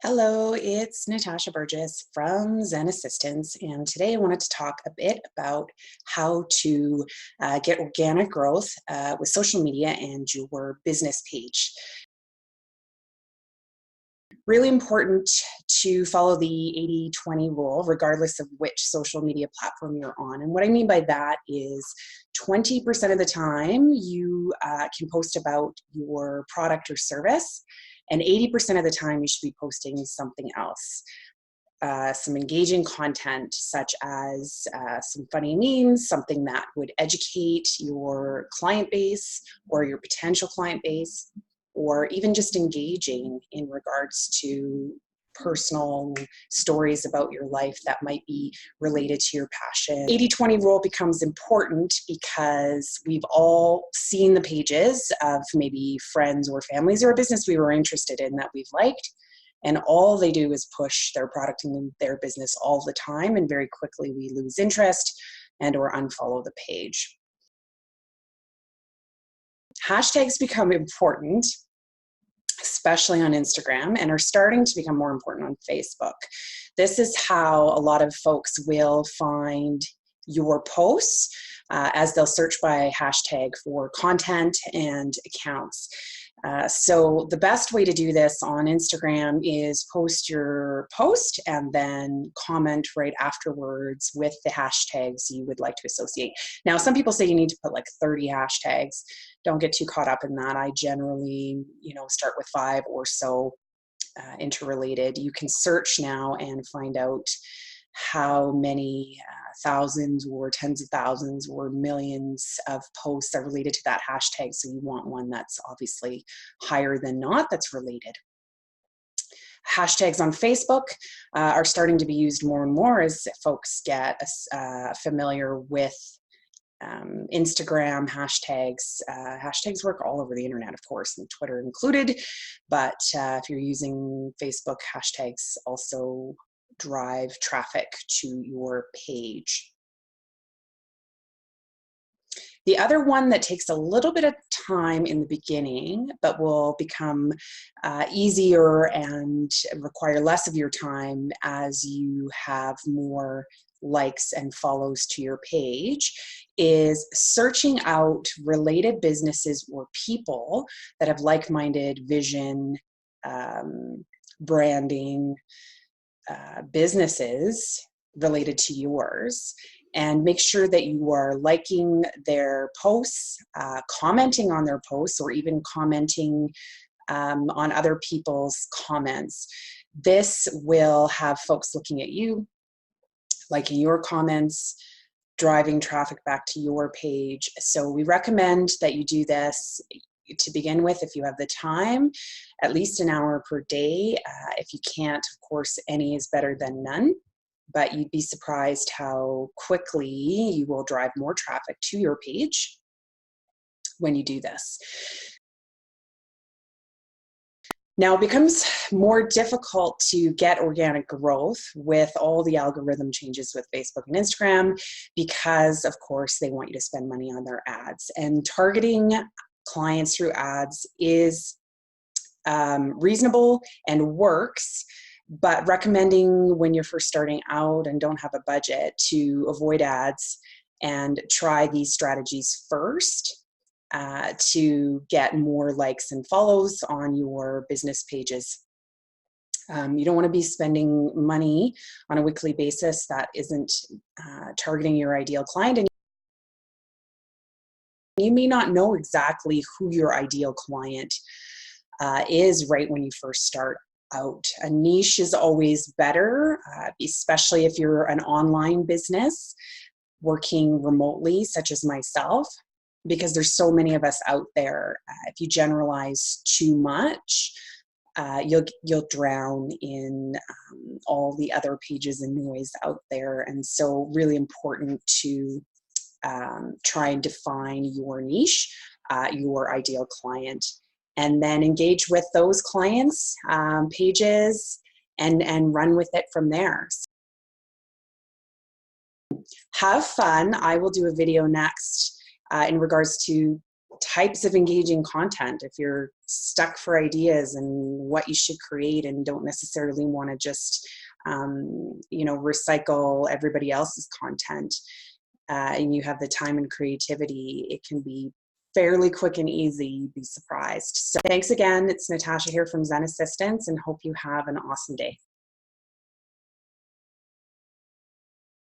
Hello, it's Natasha Burgess from Zen Assistance, and today I wanted to talk a bit about how to get organic growth with social media and your business page. Really important to follow the 80-20 rule, regardless of which social media platform you're on. And what I mean by that is 20% of the time you can post about your product or service, and 80% of the time you should be posting something else. Some engaging content such as some funny memes, something that would educate your client base or your potential client base, or even just engaging in regards to personal stories about your life that might be related to your passion. 80-20 rule becomes important because we've all seen the pages of maybe friends or families or a business we were interested in that we've liked, and all they do is push their product and their business all the time, and very quickly we lose interest and or unfollow the page. Hashtags become important, especially on Instagram, and are starting to become more important on Facebook. This is how a lot of folks will find your posts as they'll search by hashtag for content and accounts. So the best way to do this on Instagram is post your post and then comment right afterwards with the hashtags you would like to associate. Now, some people say you need to put like 30 hashtags. Don't get too caught up in that. I generally, start with 5 or so interrelated. You can search now and find out how many thousands or tens of thousands or millions of posts are related to that hashtag. So you want one that's obviously higher than not that's related. Hashtags on Facebook are starting to be used more and more as folks get familiar with Instagram hashtags. Hashtags work all over the internet, of course, and Twitter included. But if you're using Facebook, hashtags also drive traffic to your page. The other one that takes a little bit of time in the beginning, but will become easier and require less of your time as you have more likes and follows to your page, is searching out related businesses or people that have like-minded vision, branding, businesses related to yours, and make sure that you are liking their posts, commenting on their posts, or even commenting on other people's comments. This will have folks looking at you, liking your comments, driving traffic back to your page. So we recommend that you do this to begin with if you have the time, at least an hour per day. If you can't, of course, any is better than none, but you'd be surprised how quickly you will drive more traffic to your page when you do this. Now, it becomes more difficult to get organic growth with all the algorithm changes with Facebook and Instagram because, of course, they want you to spend money on their ads. And targeting clients through ads is reasonable and works, but recommending when you're first starting out and don't have a budget to avoid ads and try these strategies first to get more likes and follows on your business pages. You don't want to be spending money on a weekly basis that isn't targeting your ideal client, and you may not know exactly who your ideal client is right when you first start out. A niche is always better, especially if you're an online business working remotely, such as myself, because there's so many of us out there. If you generalize too much, you'll drown in all the other pages and noise out there. And so really important to try and define your niche, your ideal client, and then engage with those clients' pages and run with it from there. Have fun. I will do a video next in regards to types of engaging content. If you're stuck for ideas and what you should create and don't necessarily want to just, recycle everybody else's content, and you have the time and creativity, it can be fairly quick and easy. You'd be surprised. So thanks again. It's Natasha here from Zen Assistance, and hope you have an awesome day.